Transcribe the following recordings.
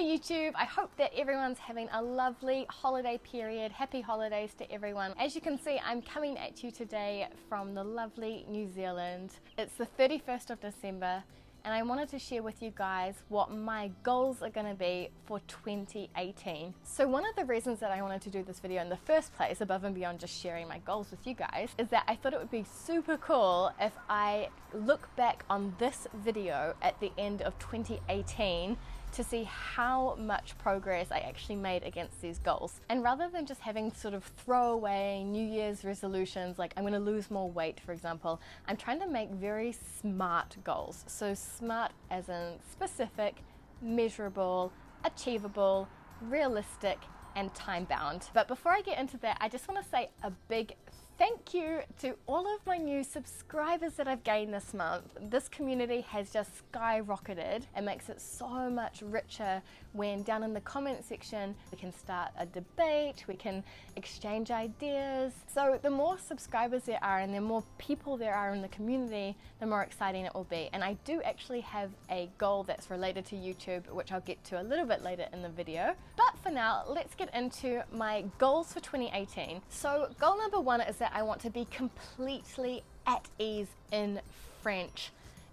Hi YouTube, I hope that everyone's having a lovely holiday period. Happy holidays to everyone. As you can see, I'm coming at you today from the lovely New Zealand. It's the 31st of December and I wanted to share with you guys what my goals are going to be for 2018. So one of the reasons that I wanted to do this video in the first place, above and beyond just sharing my goals with you guys, is that I thought it would be super cool if I look back on this video at the end of 2018 to see how much progress I actually made against these goals. And rather than just having sort of throwaway New Year's resolutions, like I'm gonna lose more weight, for example, I'm trying to make very smart goals. So smart as in specific, measurable, achievable, realistic, and time-bound. But before I get into that, I just want to say a big thank you to all of my new subscribers that I've gained this month. This community has just skyrocketed. It makes it so much richer when down in the comment section we can start a debate, we can exchange ideas. So the more subscribers there are and the more people there are in the community, the more exciting it will be. And I do actually have a goal that's related to YouTube, which I'll get to a little bit later in the video. But for now, let's get into my goals for 2018. So goal number one is that I want to be completely at ease in French.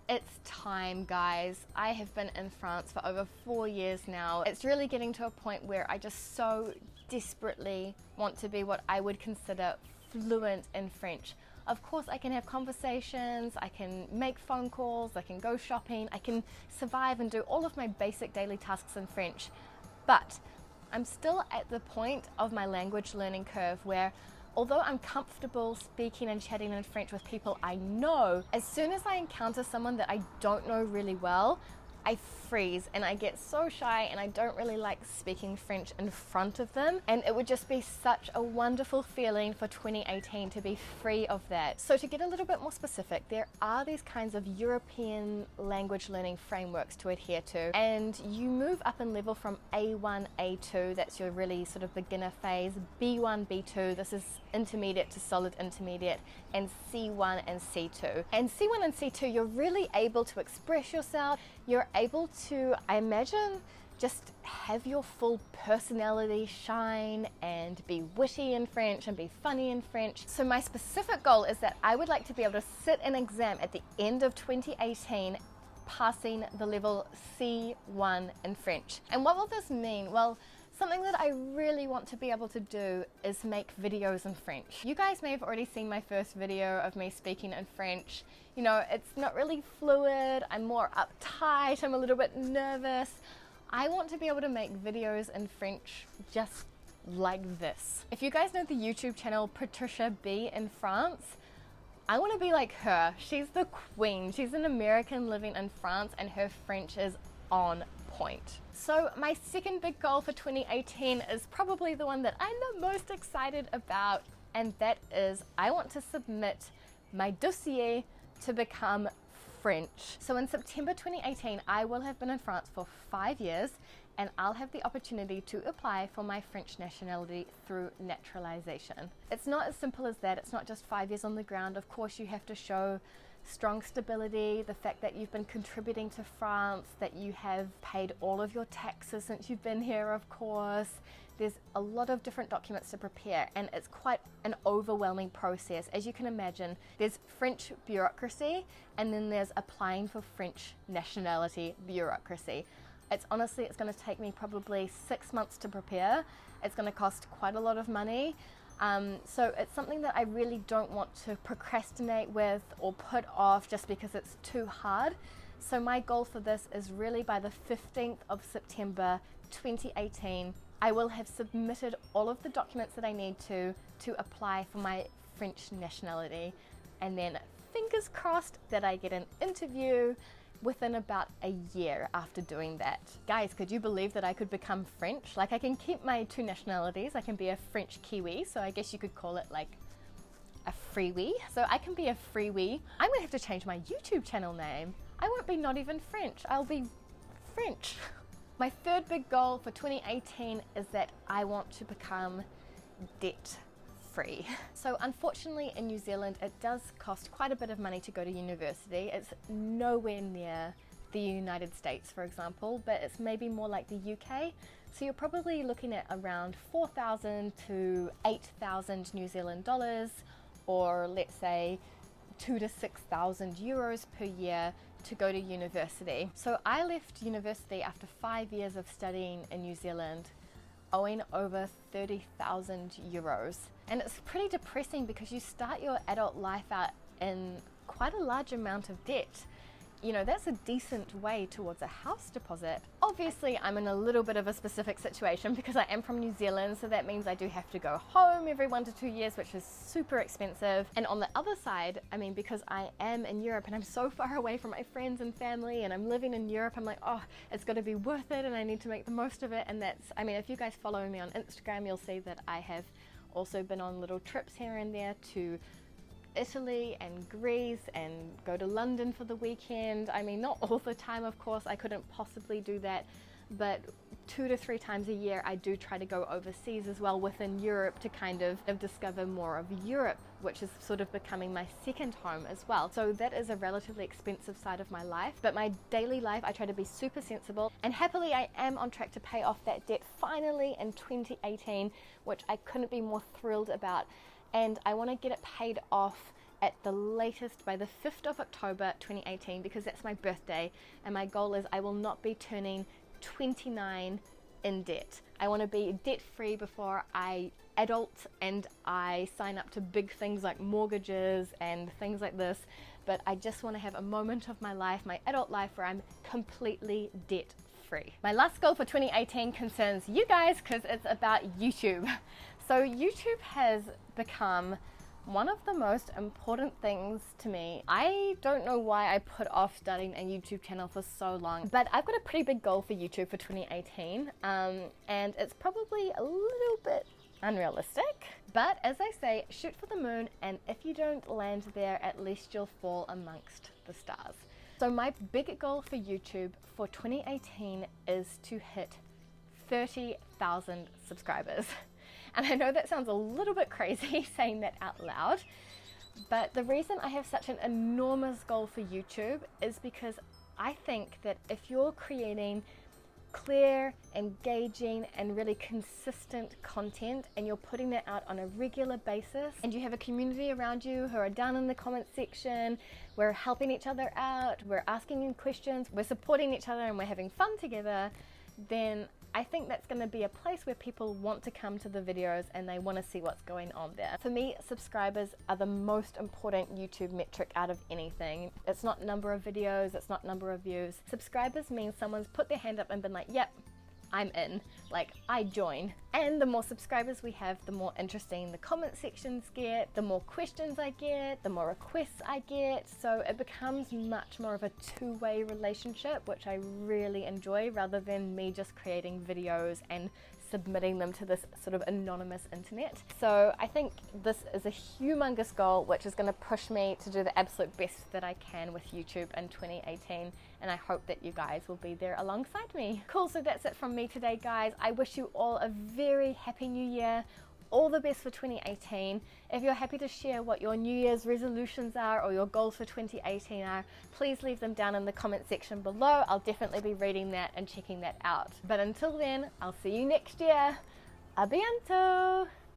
It's time, guys. I have been in France for over 4 years now. It's really getting to a point where I just so desperately want to be what I would consider fluent in French. Of course, I can have conversations, I can make phone calls, I can go shopping, I can survive and do all of my basic daily tasks in French. But I'm still at the point of my language learning curve where, although I'm comfortable speaking and chatting in French with people I know, as soon as I encounter someone that I don't know really well, I freeze and I get so shy and I don't really like speaking French in front of them. And it would just be such a wonderful feeling for 2018 to be free of that. So to get a little bit more specific, there are these kinds of European language learning frameworks to adhere to. And you move up in level from A1, A2, that's your really sort of beginner phase, B1, B2, this is intermediate to solid intermediate, and C1 and C2. And C1 and C2, you're really able to express yourself. You're able to, I imagine, just have your full personality shine and be witty in French and be funny in French. So my specific goal is that I would like to be able to sit an exam at the end of 2018 passing the level C1 in French. And what will this mean? Well, something that I really want to be able to do is make videos in French. You guys may have already seen my first video of me speaking in French. You know, it's not really fluid, I'm more uptight, I'm a little bit nervous. I want to be able to make videos in French just like this. If you guys know the YouTube channel Patricia B in France, I want to be like her. She's the queen. She's an American living in France and her French is on point. So my second big goal for 2018 is probably the one that I'm the most excited about, and that is I want to submit my dossier to become French. So in September 2018, I will have been in France for 5 years and I'll have the opportunity to apply for my French nationality through naturalization. It's not as simple as that. It's not just 5 years on the ground. Of course, you have to show strong stability, the fact that you've been contributing to France, that you have paid all of your taxes since you've been here, of course. There's a lot of different documents to prepare and it's quite an overwhelming process. As you can imagine, there's French bureaucracy and then there's applying for French nationality bureaucracy. It's going to take me probably 6 months to prepare. It's going to cost quite a lot of money. So it's something that I really don't want to procrastinate with or put off just because it's too hard. So my goal for this is really by the 15th of September 2018, I will have submitted all of the documents that I need to apply for my French nationality. And then fingers crossed that I get an interview within about a year after doing that. Guys, could you believe that I could become French? Like, I can keep my 2 nationalities. I can be a French Kiwi, so I guess you could call it like a freewee. So I can be a freewee. I'm gonna have to change my YouTube channel name. I won't be not even French, I'll be French. My third big goal for 2018 is that I want to become debt-free. So unfortunately in New Zealand it does cost quite a bit of money to go to university. It's nowhere near the United States, for example, but it's maybe more like the UK. So you're probably looking at around 4,000 to 8,000 New Zealand dollars, or let's say 2,000 to 6,000 euros per year to go to university. So I left university after 5 years of studying in New Zealand, owing over 30,000 euros. And it's pretty depressing because you start your adult life out in quite a large amount of debt. You know, that's a decent way towards a house deposit. Obviously, I'm in a little bit of a specific situation because I am from New Zealand, so that means I do have to go home every 1 to 2 years, which is super expensive. And on the other side, I mean, because I am in Europe and I'm so far away from my friends and family and I'm living in Europe, I'm like, oh, it's got to be worth it and I need to make the most of it. And that's, I mean, if you guys follow me on Instagram, you'll see that I have also been on little trips here and there to Italy and Greece and go to London for the weekend. I mean, not all the time, of course, I couldn't possibly do that, but 2 to 3 times a year I do try to go overseas as well within Europe to kind of discover more of Europe, which is sort of becoming my second home as well. So that is a relatively expensive side of my life, but my daily life I try to be super sensible, and happily I am on track to pay off that debt finally in 2018, which I couldn't be more thrilled about. And I want to get it paid off at the latest by the 5th of October 2018 because that's my birthday, and my goal is I will not be turning 29 in debt. I want to be debt free before I adult and I sign up to big things like mortgages and things like this, but I just want to have a moment of my life, my adult life, where I'm completely debt free. My last goal for 2018 concerns you guys because it's about YouTube. So YouTube has become one of the most important things to me. I don't know why I put off starting a YouTube channel for so long, but I've got a pretty big goal for YouTube for 2018, and it's probably a little bit unrealistic. But as I say, shoot for the moon, and if you don't land there, at least you'll fall amongst the stars. So my big goal for YouTube for 2018 is to hit 30,000 subscribers. And I know that sounds a little bit crazy saying that out loud, but the reason I have such an enormous goal for YouTube is because I think that if you're creating clear, engaging, and really consistent content, and you're putting that out on a regular basis, and you have a community around you who are down in the comment section, we're helping each other out, we're asking you questions, we're supporting each other, and we're having fun together, then I think that's going to be a place where people want to come to the videos and they want to see what's going on there. For me, subscribers are the most important YouTube metric out of anything. It's not number of videos, it's not number of views. Subscribers means someone's put their hand up and been like, yep, I'm in, like I join. And the more subscribers we have, the more interesting the comment sections get, the more questions I get, the more requests I get. So it becomes much more of a two-way relationship, which I really enjoy, rather than me just creating videos and submitting them to this sort of anonymous internet. So I think this is a humongous goal, which is going to push me to do the absolute best that I can with YouTube in 2018, and I hope that you guys will be there alongside me. Cool, so that's it from me today, guys. I wish you all a very happy new year. All the best for 2018. If you're happy to share what your New Year's resolutions are or your goals for 2018 are, please leave them down in the comment section below. I'll definitely be reading that and checking that out. But until then, I'll see you next year. A bientôt!